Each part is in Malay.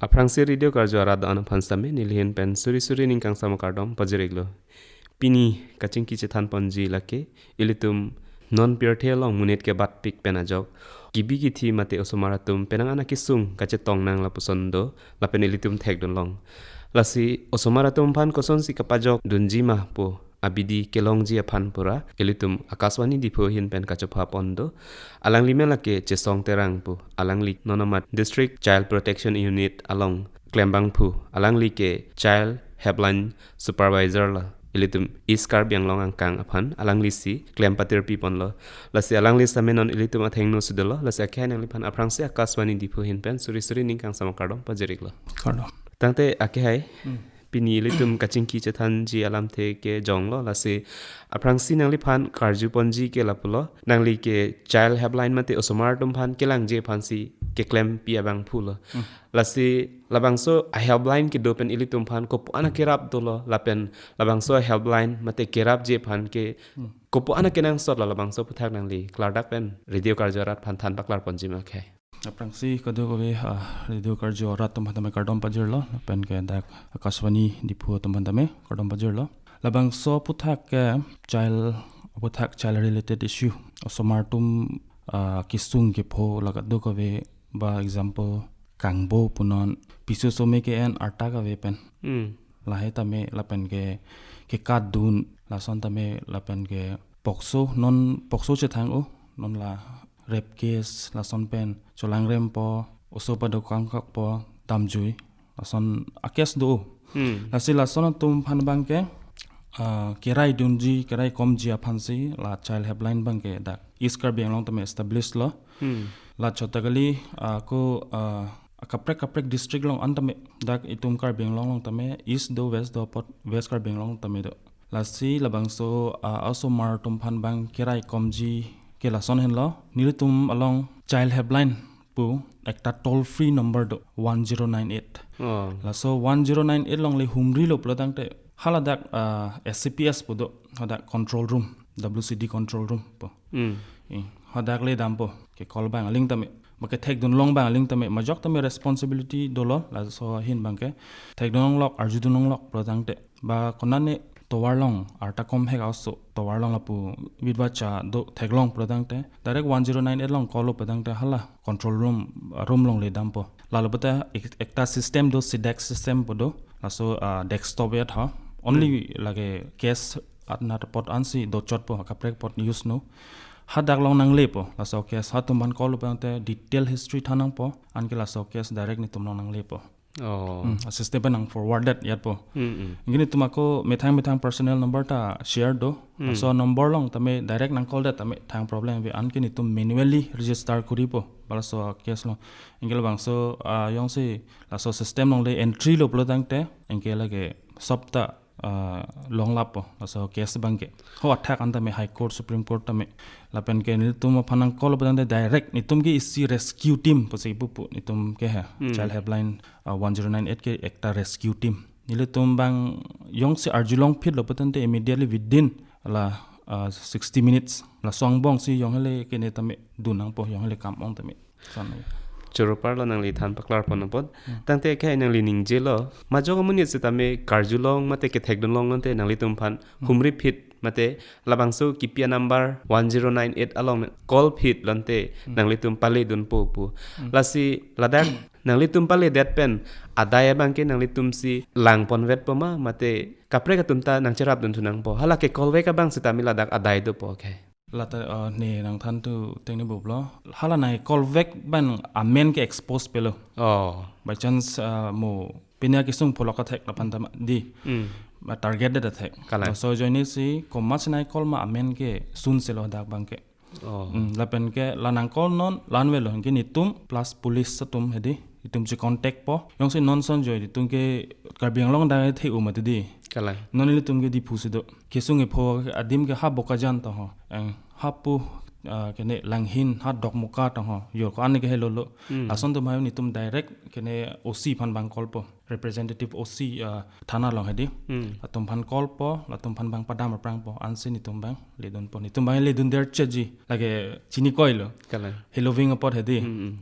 Aprangsi radio karjo arada ana phansame nilhin pen suri ningkang sama kardom pajiriglo. Pini kachingki chethan ponji lake ilitum non pure long munit ke bat pik penajok. Kibi ki thi mate osomaratum penang ana kisung kachetong nang lapusondo lapen ilitum thek don long. Lasi osomaratum phan koson si kapajok dunji mah po abidi kelongji aphan pura ilitum akaswani dipho hin pen kachopha pondo alang limela ke Chesong Terang pu alang lik nonamat district child protection unit along klembang pu alang li ke Child Helpline supervisor la ilitum East Karbi Anglong angkang aphan alang lisi klem patir pi ponlo lasi alang li samenon ilitum athengno sudelo lasi akhen ang lipan aprangsi akaswani dipho hin pen suri ningkang samakardom pajiriklo Kardom. tangte akhai pini litum kachingki chethan ji alam the ke jonglo lasi aprangsi nangli phan karju ponji ke lapulo nangli ke Child Helpline mate osomar tum phan kelang je phansi ke claim pi abang phulo lasi labangso a helpline ki dopen ilitum phan ko ana kerap dolo lapen labangso helpline mate kerap je phan ke ko ana kenang sot labangso puthak nangli klardak pen radio karjarat phan than paklar ponji ma khai Aprangsi kado ko radio karjo rat tum hatame kardom pajirlo pen ke dak akaswani diphu tum hatame kardom pajirlo labang so puthak ke child related issue somartum kisung ke pho lagat do ko ve ba example kangbo punon pisu some ke en arta ka ve pen lahe tame lapen ke kadun lason tame lapen ke pokso che thang o non la rape case lason pen cholang rem po osopa do kangkak po damjui lason akes do lasi lason tum phan bang ke kerai dunji kerai komji aphansi la Child Helpline bang ke dak East Karbi Anglong tame establish lo la chotagali ko kaprek district long antame dak itum Karbi Anglong long tame east do west Karbi Anglong tame do lasi labangso also mar tum phan bang kerai komji ke lason hen lo nilitum along Child Helpline pu ekta toll free number do 1098 la so 1098 long le humri lo pladang te haladak SCPS pu do hadak control room WCD control room po hadak le dam po ke call bang link tame make thek dun long bang link tame majok tame responsibility dolo la so hin bang ke thek dun lok arju dun lok pladang te ba konane towarlong arta kom hek also towarlong lapu widwacha do theglong pradang te direct 1098 long call lo pradang te hala control room long le dampo lalobata ekta system do sidex system podo laso desktop yat ha only lage case atnat pot ansi do chot po kaprek pot use no hadak long nang le po laso case hatumban call lo pradang te detail history thanang po anke laso case direct ni tum long nang le po system nang forwarded yat po ngini tumako methang personal number ta share do so number long tame direct nang call that tame thang problem we ankini tum manually register kuri po bala so case lo ingel bang so yong si la so system long le entry lo plodang te ingela ge sapta long lap po so case bangke ho attack anta me high court supreme court tame lapen ke nil tum phanang call badang direct nitum ge isi rescue team pose pu nitum ke ha Child Helpline 1098 ke ekta rescue team nile tum bang yong si arjulong phit lo patante immediately within la 60 minutes la songbong si yong hele ke ne tame dunang po yong hele kam ong tame san Choropar lo nangli than paklar ponopod tangte khay nangli ningje lo majoga munit se tame karjulong mate ke thekdon long nte nangli tum phan humri phit mate labangso kipia number 1098 along call phit lante nangli tum pale dun pu lasi ladak nangli tum pale that pen adaya bangke nangli tum si lang pon vet poma mate kapre ka tumta nang cherap dun thunang po hala ke call ve ka bang se tami ladak adai do po khay lata ne nang than tu tengni boblo hala nai call back ban amen ke expose pelo by chance mo pinya kisung pholoka thek na panta di ba target da thek so joini si komas nai call ma amen ke sun selo dak bang ke lapen ke lanang call non lanwelo ke nitum plus police satum hedi itum chi contact po yong si non son joy tum ke Karbi Anglong da the umati di non ile tum ke di phusido kisung e pho adim ke ha boka jan ta ho hapu kene langhin hat dok muka tang ho yor ko an ke hello lo lason tum hayo ni tum direct kene OC phan bang call po representative OC thana long hedi tum phan call po la tum phan bang padam prang po anse ni tum bang le don po ni tum bang le don der cheji lage chini koilo kala hello wing apot hedi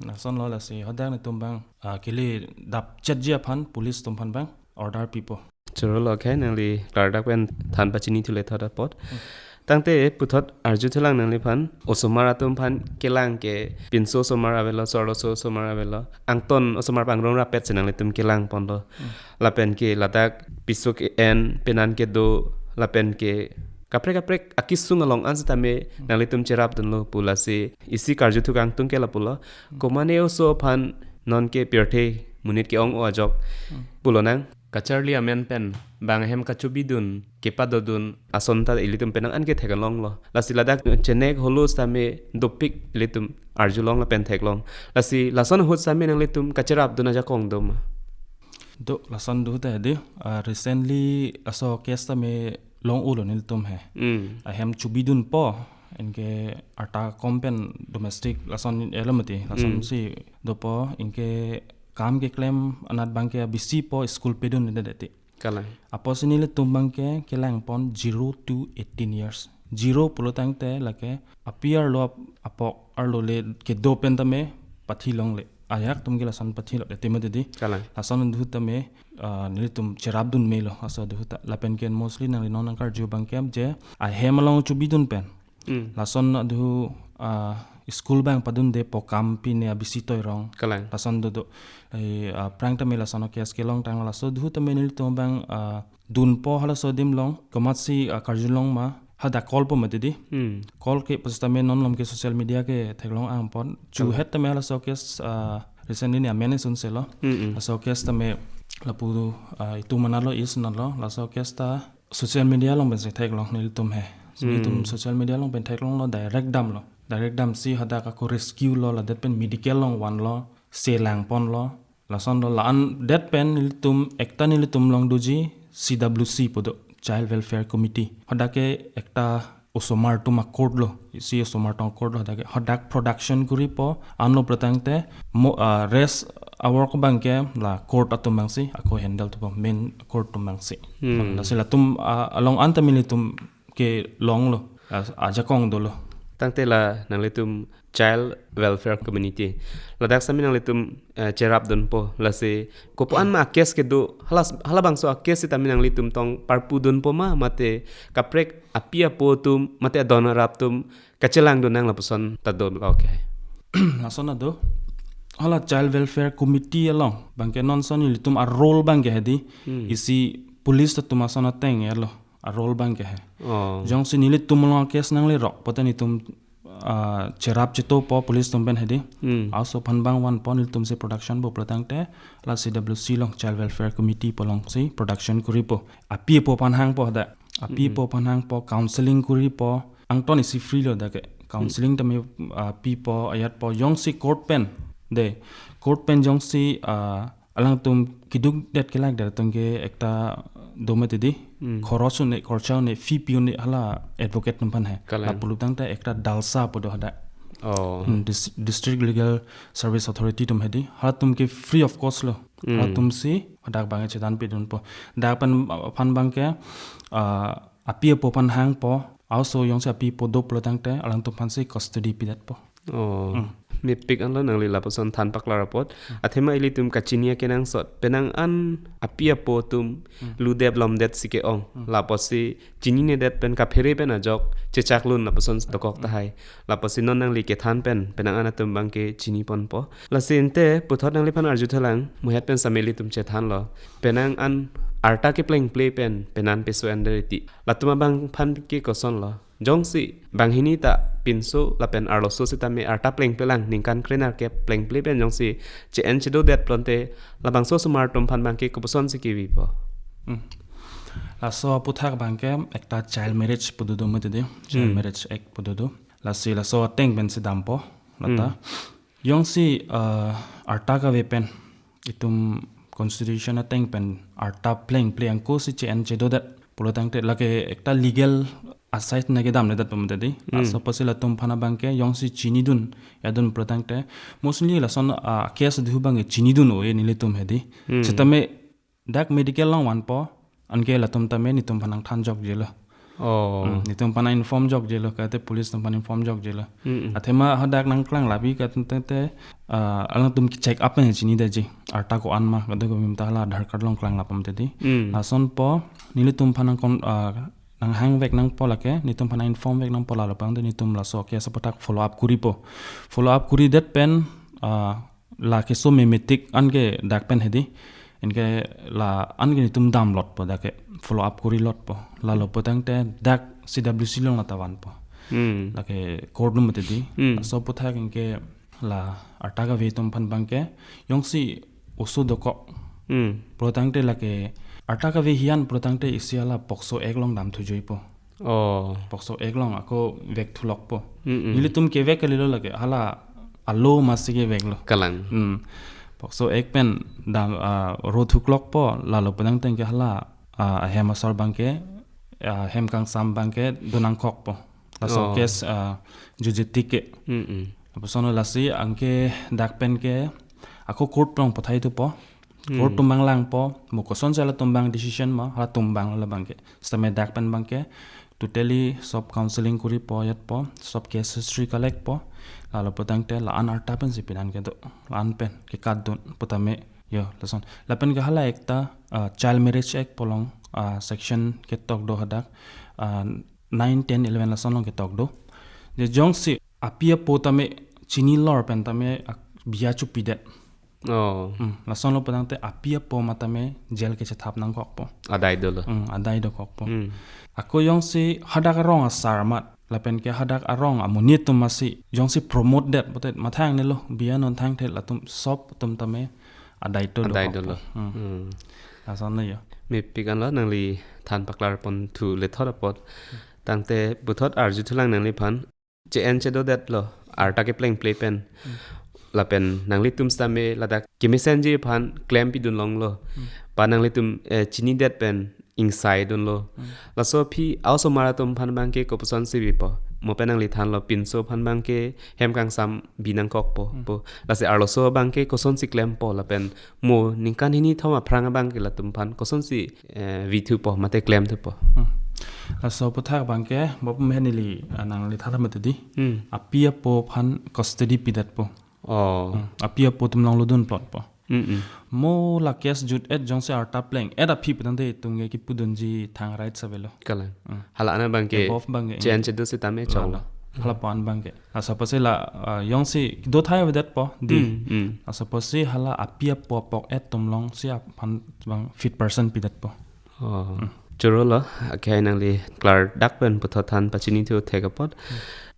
lason lo la se hodak ni tum bang kele dap cheji phan police tum phan bang order people churol okay nangli kardak pen than pachini thule thoda pot tangte puthot arju thulang nangli phan osomara tum phan kelang ke pinso somara vela sorlo so somara vela angton osomar pangrong ra pet senangli tum kelang pondo lapen ke ladak pisuk en penan ke do lapen ke kaprek akisung along ans tame nangli tum cherap dunlo pulasi isi karju thukang tung ke la pulo komane oso phan non ke pirthe munit ke ong ojok pulonang kacharli amen pen bang hem kachubidun kepadodun asonta ilitum penang an ke thegalong lo lasi ladak chenek holos tame dopik ilitum arjulong la pen theglong lasi lason hot same nang litum kacharap duna ja kong dom do lason du ta de recently aso case ta me long ulo nil tum hai I hem chubidun po inke ata kompen domestic lason elamati lason si do po inke काम के claim anat bangke bisi po school pedun ne dete kala aposinile tumbangke kelang pon 0 to 18 years 0 pulotang te lake appear lo apok arlo le ke do pen tame pathi long le ayak tumge lasan pathi lo te mededi kala lasan du tame nilitum cherabdun melo aso du ta lapen ken mostly nang non angkar ju bangkem je a hemalong chubidun pen lason du school bang padun de pokam pine abisi toy rong kala lason do prang ta mela sono kes ke long tang la so du ta menil to bang dun po hala so dim long komat si karjulong ma hada call po matidi call ke pasta me non lom ke social media ke theglong ang pon chu het ta mela so kes recently ni amene sun se lo so kes ta me la pu itu manalo is na lo la so kes ta social media long ben se theglong nil tum he ni tum social media long ben theglong lo direct dam si hada ka ko rescue lo la det pen medical long one lo se lang pon lo la son lo la an det pen nilitum ekta nilitum long duji CWC podo Child Welfare Committee hada ke ekta osomar tuma court lo si osomar tong court lo hada ke hadak production kuri po anlo pratangte res awar ko bangke la court atumang si ako handle to main court tumang si la sila tum along anta militum ke long lo aja kong do lo tangte la nang litum child welfare community ladak sami nang litum cherap don po la se kopan ma kes ke do halabang so kes ta minang litum tong parpu don po ma mate kaprek apia po tum mate don rap tum kachelang don nang la puson ta do okay nasona do hala child welfare committee along bangke non son litum a role bangke hedi isi police ta tumasona teng erlo a role bangke he jong si nilit tumlong kes nang le rok patani tum cherap chito po police tumben hedi also phanbang wan ponil tum se production bo pratang te la CWC long child welfare committee polong si production kuri po api po panhang po da api po panhang po counseling kuri po angton isi free lo da ke counseling tame api po ayat po yong si court pen jong si alang tum kiduk det kelak der tungge ekta dometedi khorosu ne khorchao ne fee piu ne hala advocate numpan hai la pulutang ta ekta dalsa podo hada district legal service authority tum hedi ha tum ke free of cost lo ha tum si hadak bange chedan pe dun po da pan phan bang ke api po pan hang po also yong sa api po do pulutang ta alang tum pan si custody pidat po mi pik an lo nang lila poson than pakla rapot athema ili tum kachinia kenang sot penang an apia po tum lu deb lom det sike ong la posi chini ne det pen ka phere pen ajok chechak lun na poson tokok ta hai la posi non nang li ke than pen penang an tum bang ke chini pon po la sinte puthot nang li phan arju thalang muhet pen sameli tum che than lo penang an arta ke playing play pen penan peso anderiti la tuma bang phan ke koson lo jongsi banghini ta pinso lapen arloso sita me arta pleng pelang ningkan krenar ke pleng play pen jongsi che en chedo det plonte labang so smart tom phan bangke koposon se kiwi po la so puthak bangke ekta child marriage pududo metede child marriage ek pududo la so teng ben se dampo lata yongsi arta ka wepen itum constitution ateng pen arta pleng play angko si che en chedo det pulotang te lake ekta legal aside na ke dam le dat pamte di suppose la tum phana bangke yong si chini dun ya dun protangte mostly la son case du bang chini dun o ni le tum hedi chitame dak medical long wan po anke la tum tame ni tum phanang than jok jela ni tum phana inform jok jela ka te police tum phana inform jok jela athema hadak nang klang labi ka te alang tum ki check up ne chini da ji arta ko anma gade ko mim ta la dhar card long klang la pamte di la son po ni le tum phanang kon nang hang vek nang pola ke ni tum phana inform vek nang pola lapang de ni tum la so ke sapatak follow up kuri that pen la ke so memetic an ke dak pen hedi inke la an ke ni tum dam lot po dak follow up kuri lot po la lo potang te dak CWC long la tawan po la ke court num te di so pothak inke la artaga ve tum phan bang ke yong si osu do ko potang te la ke Artaka ve hian protangte isiala pokso eglong dam thu joi po pokso eglong ako vek thulok po nili tum ke vek kalilo lage hala allo masige vek lo kalang pokso ek pen dam ro thuklok po lalo padang teng ke hala hem asar bangke hem kang sam bangke donang khok po laso kes jujitike aposono lasi angke dak pen ke ako court prong pathai tu po Court tumbang lang po mukoson sala tumbang decision ma hala tumbang la bangke stame dak pen bangke totally sub counseling kuri po yat po sub case history collect po lalo potang te la an arta pen sipinan ke do an pen ke kadun potame yo lason la pen ga hala ekta child marriage act polong section ke tok do hadak 9 10 11 lason long ke tok do je jong si apia potame chini lor pen tame biya chupi det la son lo padang te apia po matame jail ke chathap nang kok po adai dolo adai do kok po ako yong si hadak rong asar mat lapen ke hadak arong amuni tum masi yong si promote that but mathang ne lo biya non thang the la tum sop tum tame adai to do dolo la son ne yo me pikan lo nang li than paklar pon thu le thot apot tangte buthot arju thulang nang li phan che en che do that lo arta ke playing play pen la pen nang li tum stame la dak ke messenger phan claim pi dun long lo pa nang li tum chini that pen inside dun lo la so phi also mara tum phan bang ke ko poson si bi po mo pen nang li than lo pin so phan bang ke hem kang sam binang kok po la se arlo so bang ke ko son si claim po la pen mo ning kan hini thoma phrang bang ke la tum phan ko son si vi thu po mate claim thu po la so pothak bangke bob menili nang li thara matedi apia po phan custody pidat po apia po tum long ludun plot po mo la case jut et jong se arta playing et a phi patan de tunge ki pudunji thang right savelo kala hala na bangke chen che do se tame chawla hala pan bangke suppose la yong si do thai with that po di suppose hala apia po pok et tum long si phan bang fit person pidat po chorola akai nang li klar dak pen puthot than pachini thu thegapot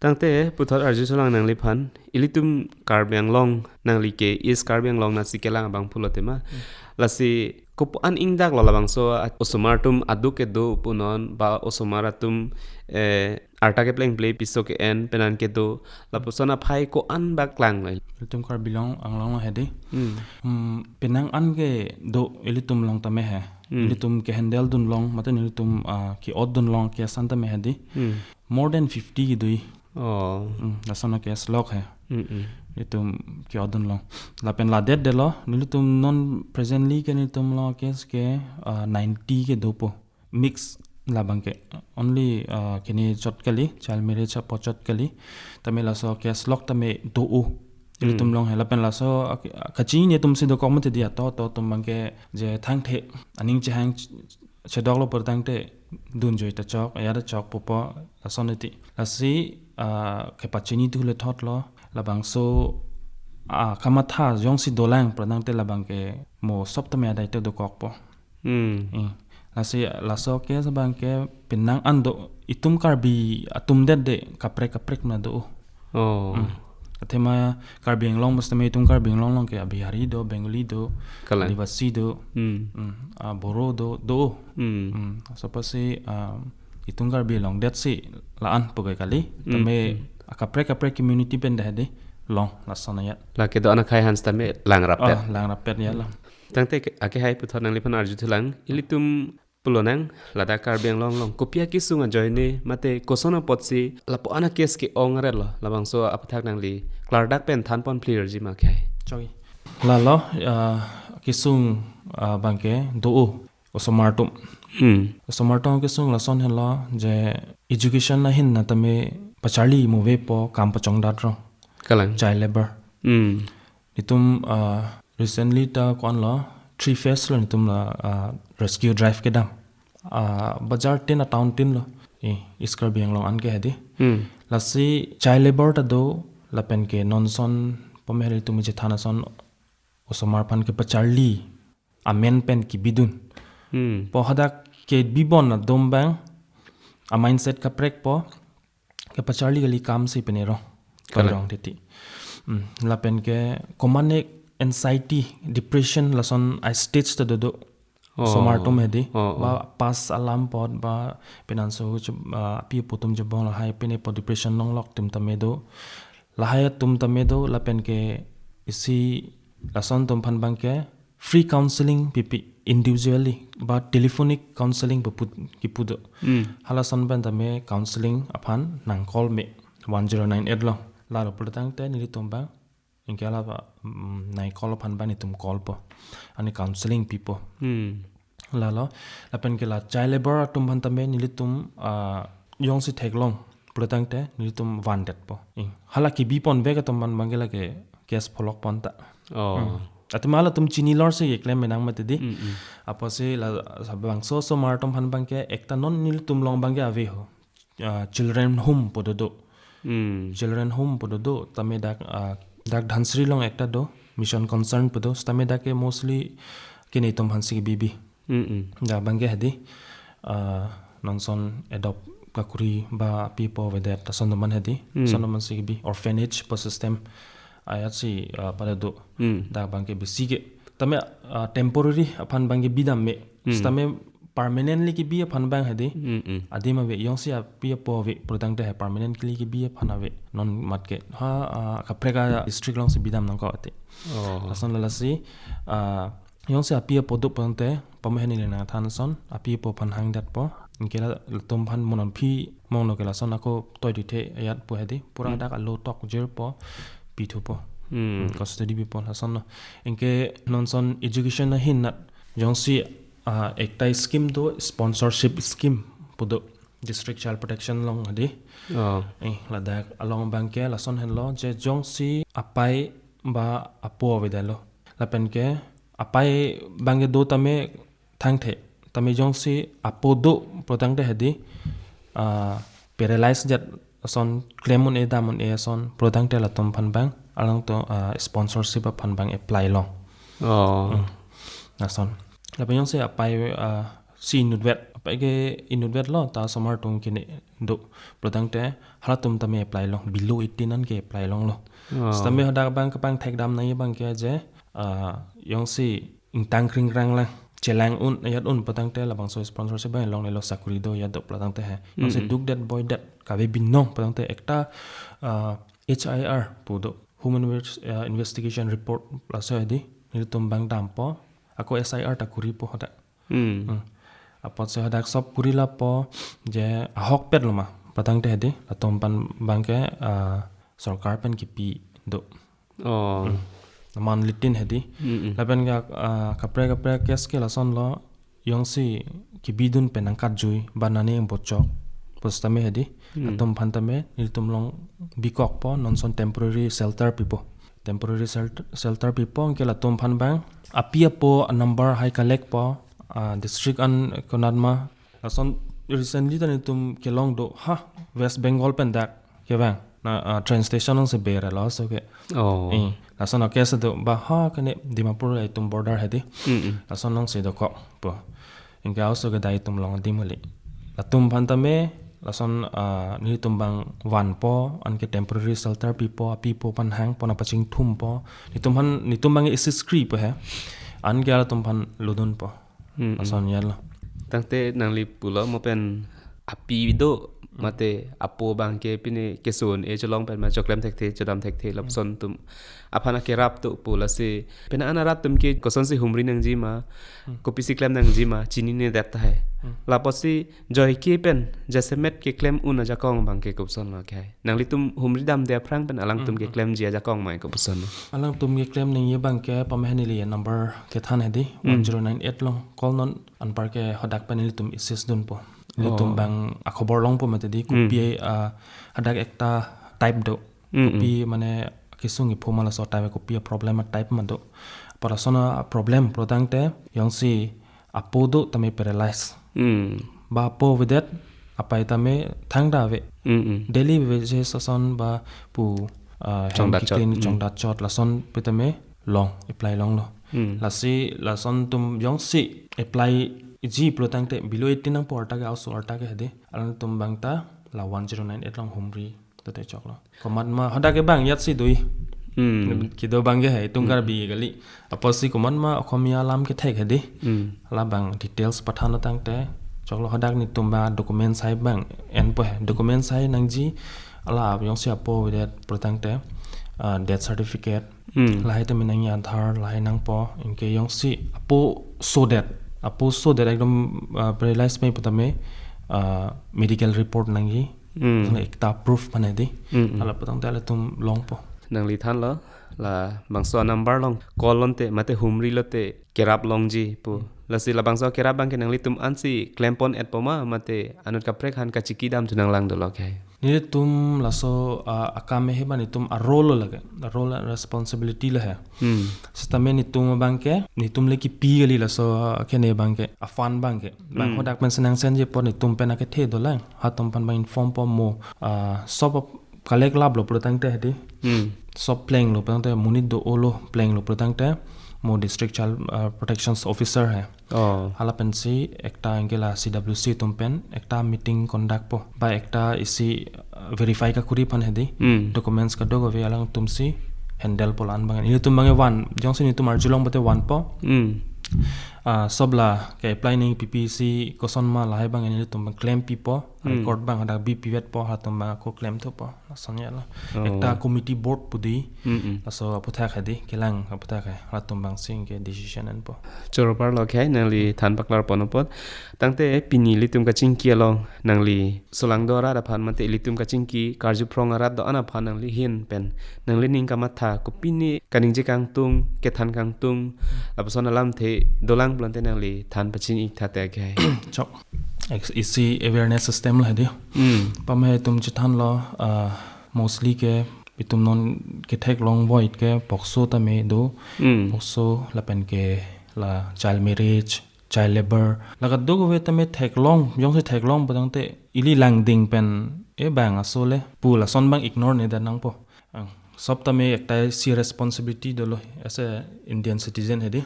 tangte puthot arju solang nang li phan ilitum Karbi Anglong nang li ke East Karbi Anglong na sikelang bang phulotema lasi kup an ingdak lo labang so osomartum aduke do punon ba osomaratum arta ke playing play piso ke en penan ke do lapusona phai ko an ba klang lai ilitum Karbi Anglong hedi penang an ke do ilitum long tame he ilitum ke handle dun long matan ilitum ki od dun long ke santa me hedi more than 50 ki dui lasona ke slok hai ilitum ki od dun long la pen la det de lo ilitum non presently ke ilitum lo case ke 90 ke dopo mix la bangke only kini chot kali child marriage po chot kali tamela so ke slok tame do ilitum long hela pen la so kachi ne tum si do kom te dia to tum bangke je thang the aning che hang chedok lo per tang te dun joi ta chok ya da chok popo asoniti asi ke pachini tu le thot lo la bang so kama tha jong si dolang pranang te la bangke mo sop ta me dai te do kok po asi la so ke sa bangke pinang ando itum Karbi atum de kaprek na do tema Karbi Anglong mas tame itum Karbi Anglong long ke Bihari do Bengali do Adivasi do Boro do so pasi itum Karbi long that si laan pogai kali tame kaprek community pen dah de long lasana ya la ke do ana khai hans tame lang rapet ya la tangte ake hai puthon nang lipan arju thulang ilitum Pulonang lada Karbi Anglong long kopia ki sunga joine mate kosono potsi lapo ana kes ki ongre lo labang so apathak nang li klardak pen than pon clear ji ma khai Choi. Lalo kisung bangke do osomartum. Osomartum kisung lason hello je education na hin na tame pachali move po kam pachong datro kalang child labor. Nitum recently ta kon lo 3 phase lo nitum la rescue drive ke dam. Bazar tin a town tin lo East Karbi Anglong an ke hedi. Lasi child labor ta do lapen ke nonson pamehli tumi je thana son osomar pan ke pacharli amen pen ki bidun po hadak ke bibon na dombang a mindset ka prek po ke pacharli gali kam si penero kalrong titi la pen ke komane anxiety depression lason I stage to do somar tum hedi ba pas alam pod ba penanso pi putum je bong la hai pene po depression nong lok tum tamedo lahaya tum tamedo lapen ke isi lason tum phan bang ke free counseling pipi individually ba telephonic counseling baput kipudo halason ban tame counseling aphan nang call me 1098 lo la ro pultang te ni tum ba ingkala ba nai call phan ban ni tum call po ani counseling people la lo lapen ke la child labor tum phan tame ni tum yong si theklong pultang te ni tum wandet po halaki bi pon vega tum man mangela ke case follow pon ta atimala tum chini lor se ekle menang mate di apo se la sabang so mar tum han bang ke ekta non nil tum long bang ke ave ho children home pododo children home pododo tame dak dhansri long ekta do mission concern podo tame dak ke mostly kini tum hansi bibi da bang ke hedi nonson adopt kakuri ba people with that son man hedi son man si bi orphanage po system ayat si pada do da bangke besige tame temporary aphan bangke bidam me tame permanently ki bi aphan bang hedi adima we yong si apia po we product de permanently ki bi aphan ave non mat ke ha kaprega district long si bidam nang ko ate ason la si yong si apia po do ponte pamehni le na than son apia po phan hang dat po inkela tum phan monon phi mono kela son ako toy dithe ayat po hedi pura dak allo tok jer po pitu po custody bi pon hasan inke nonson education na hin nat jongsi ekta scheme do sponsorship scheme pudo district child protection long adi ladak along bangke lason hen lo je jongsi apai ba apo vedalo lapen ke apai bangge do tame thangthe tame jongsi apo do protang de hedi paralyzed jet son claimon e damon e son product la tom phan bang along to sponsorship phan bang apply long na son la panyong se apai si inudvet apai ge inudvet lo ta somar tung kine do product te hala tum tame apply long below 18 an ke apply long lo stame hodak bang kapang thek dam nai bang ke je yong si intang kring rang la chelang un ayat un patang te labang so sponsorship ba long le lo sakuri do ya do patang te he se duk that boy that ka ve binno patang te ekta HIR pudo human rights investigation report plus edi ni tum bang dam po ako SIR ta kuri po hoda apot se hodak sop kuri la po je ahok pet loma patang te edi atom pan bang ke sarkar pen ki pi do man litin hedi laben ga kapre kes ke lason lo yongsi ki bidun penang kat jui banane bochok postame hedi atom phantame niltum long bikok po nonson temporary shelter people ke la tom phan bang apia po number high collect po district an konadma lason recently tan tum kelong do West Bengal pen dak ke bang na train station ang se bera lo so ke lason akesa do ba kane Dimapur ai tum border hedi lason nong se do ko po inga also ke dai tum long dimali la tum phantame lason ni tum bang wan po an ke temporary shelter people pan hang pona paching thum po ni tum bang is script po he an ke tum phan ludun po lason yalo tangte nangli pulo mo pen api do mate apo bang ke pini kesun e cholong pen ma choklem thek the chodam thek the lap son tum apana ke rap tu pula se pena anarat tum ke koson se humri nang ji ma kopi si klem nang ji ma chini ne dat hai laposi joy ke pen jase met ke klem una jakong bang ke kopson la kai nang li tum humri dam de prang pen alang tum ke klem ji jakong mai kopson alang tum ke claim ning ye bang ke pamehni li number ke than hedi 1098 long call non an par ke hodak panil tum assist dun po li tum bang akhobor long po mate di kopi hadak ekta type do kopi mane kisung i phomala so type kopi problem type man do parasona problem product te yongsi apodo tame paralyze ba po with that apai tame thangda ve daily wages son ba pu chongda chot la son pitame long apply long lo la son tum yong si apply ji plotang te below 18 nang porta ga also orta ga hede alang tum bangta la 1098 long humri to te chok lo komat ma hada ke bang yat si dui kido bang ge hai tung kar bi gali aposi komat ma akhomia lam ke thek hede la bang details pathana tang te chok lo hadak ni tum ba document sai bang en po document sai nang ji ala yong si apo with that plotang te death certificate lahai te minang aadhar lahai nang po inke yong si apo so that ekdom paralyzed mai patame medical report nangi ekta proof mane di ala patang te ala tum long po nang li than lo la bangso number long call lon te mate humri lo te kerap long ji pu la si la bangso kerap bang ke nang li tum ansi claim pon et poma mate anut ka prek han ka chiki dam tunang lang do lo kai ni tum laso akame he bani tum a role and responsibility la hai system ni tum bangke ni tum le ki pi gali laso kene bangke a fan bangke bang hodak men senang sen je pon ni tum pena ke the dolang ha tum pan ba inform po mo sob collect lab lo protang te hedi sob playing lo protang te munit do olo playing lo protang te mo district child protection officer hai hala pensi ekta angela CWC tumpen ekta meeting conduct po ba ekta isi verify ka kuri pan hedi documents ka dogo ve alang tumsi handle polan bang ini tum bange wan jongsi ni tum arjulong bote wan po sobla ke apply ning PPC koson ma lahai bang ini tum claim pipo record bang ada BP vet po ha tum ko claim to po sonya la ekta committee board pudi so apotha khadi kelang apotha kha ha tum bang sing ke decision an po chorpar lo khai nangli than paklar ponopot tangte pini litum ka chingki along nangli solang dora da phan mate litum ka chingki karju prong arat do ana phan nangli hin pen nangli ning ka matha ko pini kaning je kang tung ke than kang tung lapson alam the dolang plante nangli than pachin ik tha te khai chok isi awareness system la hedi pame tum chithan lo mostly ke pitum non ke thek long void ke pokso ta me do pokso la pen ke la child marriage child labor laga dogo we ta me thek long yong se thek long badang te ili lang ding pen e bang asole pula son bang ignore ne da nang po sob ta me ekta si responsibility dolo as a Indian citizen hedi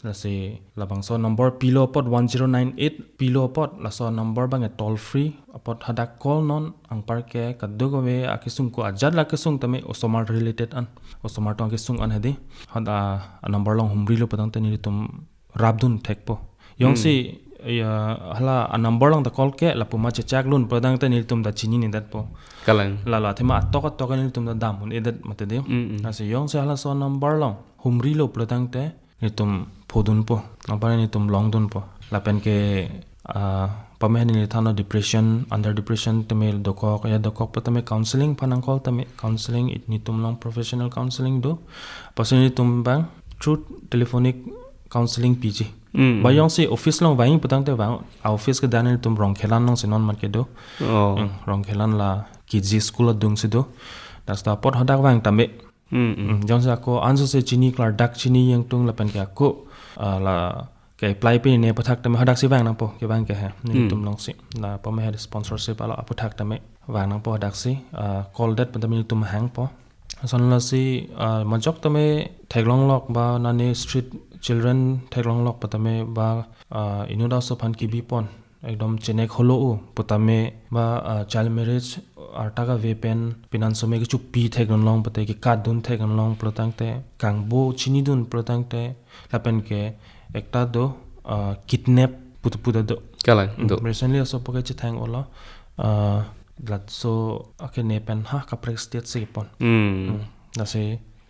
la se la bang so number pilo pot 1098 pilo pot la so number bang toll free pot hadak call non ang par ke kadugo we akisung ko ajat la kisung tame osomar related an osomar tong kisung an hedi hada number long humri lo patang tani tum rabdun thek po yong si hala a number long da call ke la puma chak lun padang tani tum da chini ni dat po kalang la thema tok ni tum da dam un edat mate de ase yong se hala so number long humri lo patang te ni tum phodun po napane ni tum long dun po lapen ke pamehni ni thana depression under depression temel dokok ya dokok patame counseling phanang call tame counseling it ni tum long professional counseling do pasini tum bang through telephonic counseling pg bayong si office long waing patang te wa office ke danel tum rong khelan long sinon man ke do rong khelan la kiji school dung si do das ta pot hadak wang tame jong sa ko anso se chini klar dak chini yang tung la pen ke ko la ke apply pe ne pathak tame hadak si wang na po ke wang ke ha ni tum long si la pa me head sponsorship ala pathak tame wang na po hadak si call that patame tum hang po son la si majok tame thaglong lok ba na ne street children thaglong lok patame ba inuda so phan ki bi pon ekdom chenek holo patame ba child marriage artaga wepen pinanso me chu pi thegon long pate ki kadun thegon long protang te kangbo chini dun protang te lapen ke ekta do kidnap putu do kalang do recently also poke chi thang ola ลัดโซโอเคเนเป็นฮะกับเร็กสเตทสิปอนนั่นสิ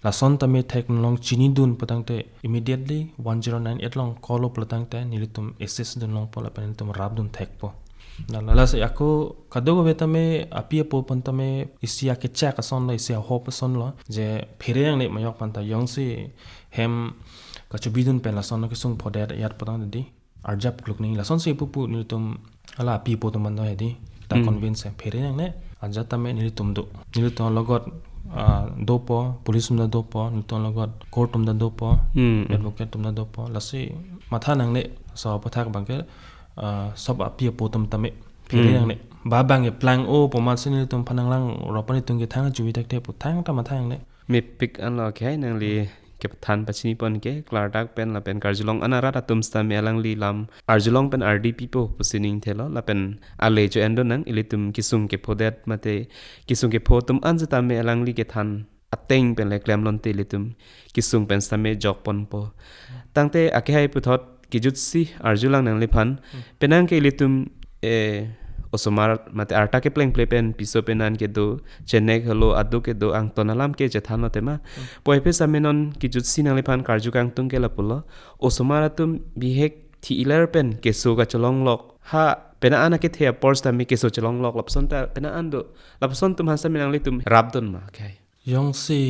ละส่วนตามเทคโนโลยีจีนีดุนปะตั้งแต่ immediately 1098ลอง call ปะตั้งแต่นี่ลิตุม assist ดุนลองปะละเป็นลิตุมรับดุนเทคปะนั่นละสิaku kadang gue tame api apa pun tame isi aku check ason lo isi hope ason lo je phere yang ni mayok panta yang si hem kacubidun pen lason lo kisung poder yat patang tadi arjap kluk ni lason si pupu ni litum ala api po tuman do hedi ta convince phere yang ne arjat tame ni litum do ni litum logot dopo police tum da dopo ni litum logot court tum da dopo advocate tum da dopo lasi matha nang ne so pathak bangke sob api po tum tame phere yang ne ba bang e plang o pomat sin litum panang lang ropani tung ke thang juwi tak te pu thang ta mathang ne mi pick an lo khai nang li ke than pachini pon ke klardak pen la pen karjulong anara ta tum sta me alang li lam arjulong pen rdp po pusining thelo la pen ale jo endo nang ilitum kisung ke podet mate kisung ke photum anjata me alang li ke than ateng pen le klem lon te litum kisung pen sta me jok pon po tangte ake hai puthot kijutsi arjulang nang li phan penang ke litum osomar mate arta ke pleng play pen piso penan ke do chenek holo adu ke do ang tonalam ke jethano tema poipe samenon ki jutsi nang lephan karju kang tung ke lapulo osomara tum bihek thi ilar pen ke so ga cholong lok ha pena ana ke thea pors ta mi ke so cholong lok lapson ta pena ando lapson tum hansa menang le tum rabdon ma kai yong si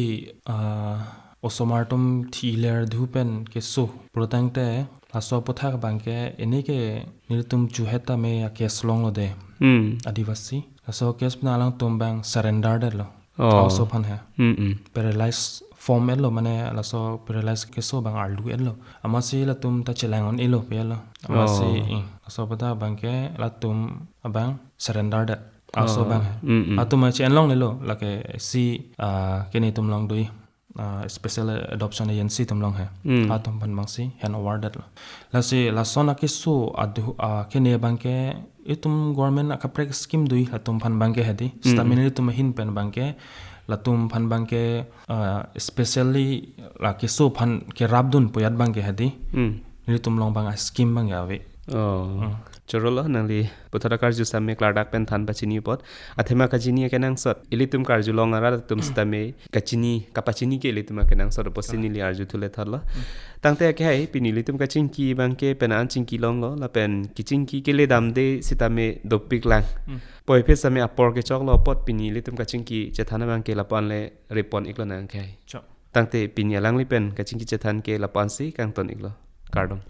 osomar tum thi ilar dhupen ke so protang te laso pothak bangke ini ke nilitum juheta me ya kes long lo de adivasi laso kes na lang tumbang surrender de lo also phan ha paralyzed form elo mane laso paralyzed keso bang arlu elo amasi la tum ta chelangon elo pe lo amasi laso pada bangke la tum abang surrender de also bang atuma chen long le lo la ke si keni tum long dui special adoption agency tumlong hai atom ban mangsi hand awarded la se la sona ke so adu ke ne bangke itum government aka prek scheme dui atom phan bangke hadi stamina tum hin pen bangke latum phan bangke especially la ke so phan ke rabdun poyat bangke hadi ni tumlong bang scheme bang yawe chorolo nangli puthara karju samme klardak pen than pachini pot athema kajini kenang sot ilitum karju longara tum stame kachini kapachini ke ilitum kenang sot posini li arju thule tharla tangte ke hai pinilitum kachingki bangke penan chingki longlo la pen kichinki ke le damde sitame dopik lang poipe same apor ke choklo pot pinilitum kachingki chethana bangke lapan le repon iklo nang khai tangte pinya langli pen kachingki chethan ke lapan si kang ton iklo kardom